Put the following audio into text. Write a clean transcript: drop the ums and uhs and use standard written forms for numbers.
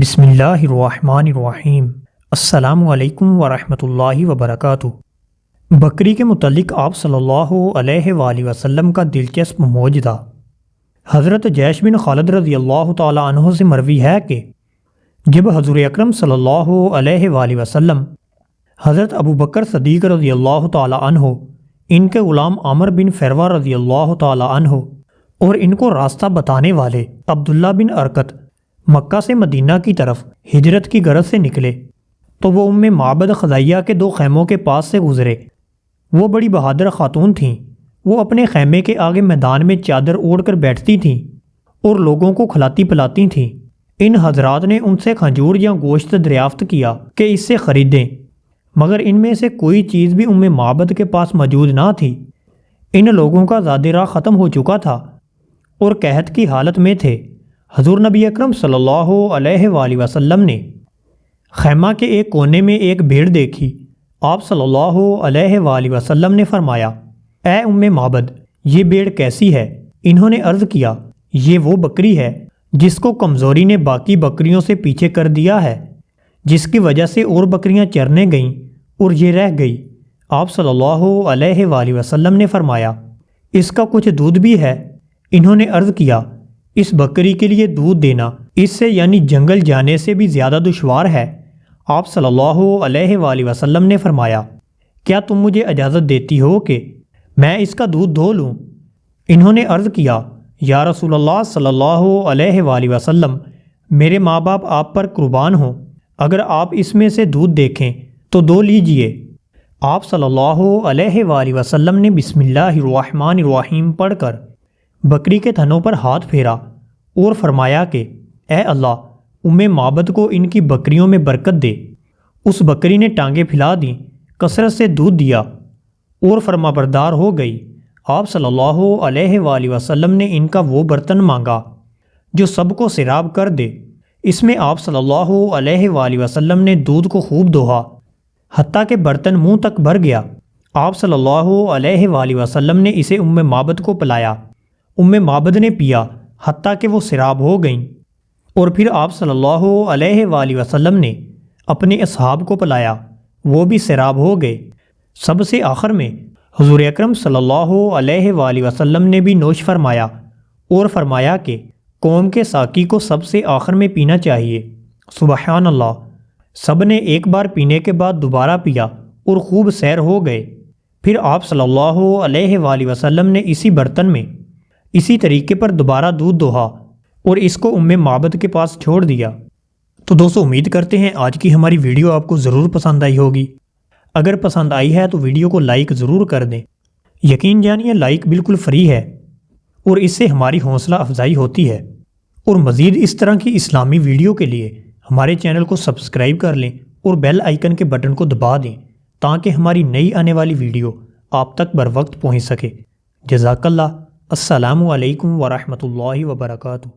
بسم اللہ الرحمن الرحیم۔ السلام علیکم ورحمۃ اللہ وبرکاتہ۔ بکری کے متعلق آپ صلی اللہ علیہ وآلہ وسلم کا دلچسپ معجزہ۔ حضرت جیش بن خالد رضی اللہ تعالی عنہ سے مروی ہے کہ جب حضور اکرم صلی اللہ علیہ وآلہ وسلم حضرت ابو بکر صدیق رضی اللہ تعالی عنہ، ان کے غلام عامر بن فروہ رضی اللہ تعالی عنہ اور ان کو راستہ بتانے والے عبداللہ بن ارکت مکہ سے مدینہ کی طرف ہجرت کی غرض سے نکلے تو وہ معبد خزائیہ کے 2 خیموں کے پاس سے گزرے۔ وہ بڑی بہادر خاتون تھیں۔ وہ اپنے خیمے کے آگے میدان میں چادر اوڑھ کر بیٹھتی تھیں اور لوگوں کو کھلاتی پلاتی تھیں۔ ان حضرات نے ان سے کھجور یا گوشت دریافت کیا کہ اس سے خریدیں، مگر ان میں سے کوئی چیز بھی معبد کے پاس موجود نہ تھی۔ ان لوگوں کا زاد راہ ختم ہو چکا تھا اور قحط کی حالت میں تھے۔ حضور نبی اکرم صلی اللہ علیہ وآلہ وسلم نے خیمہ کے ایک کونے میں ایک بھیڑ دیکھی۔ آپ صلی اللہ علیہ وآلہ وسلم نے فرمایا، اے معبد، یہ بھیڑ کیسی ہے؟ انہوں نے عرض کیا، یہ وہ بکری ہے جس کو کمزوری نے باقی بکریوں سے پیچھے کر دیا ہے، جس کی وجہ سے اور بکریاں چرنے گئیں اور یہ رہ گئی۔ آپ صلی اللہ علیہ وآلہ وسلم نے فرمایا، اس کا کچھ دودھ بھی ہے؟ انہوں نے عرض کیا، اس بکری کے لیے دودھ دینا اس سے یعنی جنگل جانے سے بھی زیادہ دشوار ہے۔ آپ صلی اللہ علیہ وآلہ وسلم نے فرمایا، کیا تم مجھے اجازت دیتی ہو کہ میں اس کا دودھ دھو لوں؟ انہوں نے عرض کیا، یا رسول اللہ صلی اللہ علیہ وآلہ وسلم، میرے ماں باپ آپ پر قربان ہوں، اگر آپ اس میں سے دودھ دیکھیں تو دو لیجئے۔ آپ صلی اللہ علیہ وآلہ وسلم نے بسم اللہ الرحمن الرحیم پڑھ کر بکری کے تھنوں پر ہاتھ پھیرا اور فرمایا کہ اے اللہ، معبد کو ان کی بکریوں میں برکت دے۔ اس بکری نے ٹانگیں پھیلا دیں، کثرت سے دودھ دیا اور فرما بردار ہو گئی۔ آپ صلی اللہ علیہ وآلہ وسلم نے ان کا وہ برتن مانگا جو سب کو سیراب کر دے۔ اس میں آپ صلی اللہ علیہ وآلہ وسلم نے دودھ کو خوب دوہا حتیٰ کہ برتن منہ تک بھر گیا۔ آپ صلی اللہ علیہ وآلہ وسلم نے اسے معبد کو پلایا۔ معبد نے پیا حتیٰ کہ وہ سیراب ہو گئیں، اور پھر آپ صلی اللہ علیہ وآلہ وسلم نے اپنے اصحاب کو پلایا، وہ بھی سیراب ہو گئے۔ سب سے آخر میں حضور اکرم صلی اللہ علیہ وآلہ وسلم نے بھی نوش فرمایا اور فرمایا کہ قوم کے ساقی کو سب سے آخر میں پینا چاہیے۔ سبحان اللہ! سب نے ایک بار پینے کے بعد دوبارہ پیا اور خوب سیر ہو گئے۔ پھر آپ صلی اللہ علیہ وآلہ وسلم نے اسی برتن میں اسی طریقے پر دوبارہ دودھ دوہا اور اس کو معبد کے پاس چھوڑ دیا۔ تو دوستو، امید کرتے ہیں آج کی ہماری ویڈیو آپ کو ضرور پسند آئی ہوگی۔ اگر پسند آئی ہے تو ویڈیو کو لائک ضرور کر دیں۔ یقین جانیے لائک بالکل فری ہے اور اس سے ہماری حوصلہ افزائی ہوتی ہے۔ اور مزید اس طرح کی اسلامی ویڈیو کے لیے ہمارے چینل کو سبسکرائب کر لیں اور بیل آئیکن کے بٹن کو دبا دیں تاکہ ہماری نئی آنے والی ویڈیو آپ تک بر وقت پہنچ سکے۔ جزاک اللہ۔ السلام علیکم ورحمۃ اللہ وبرکاتہ۔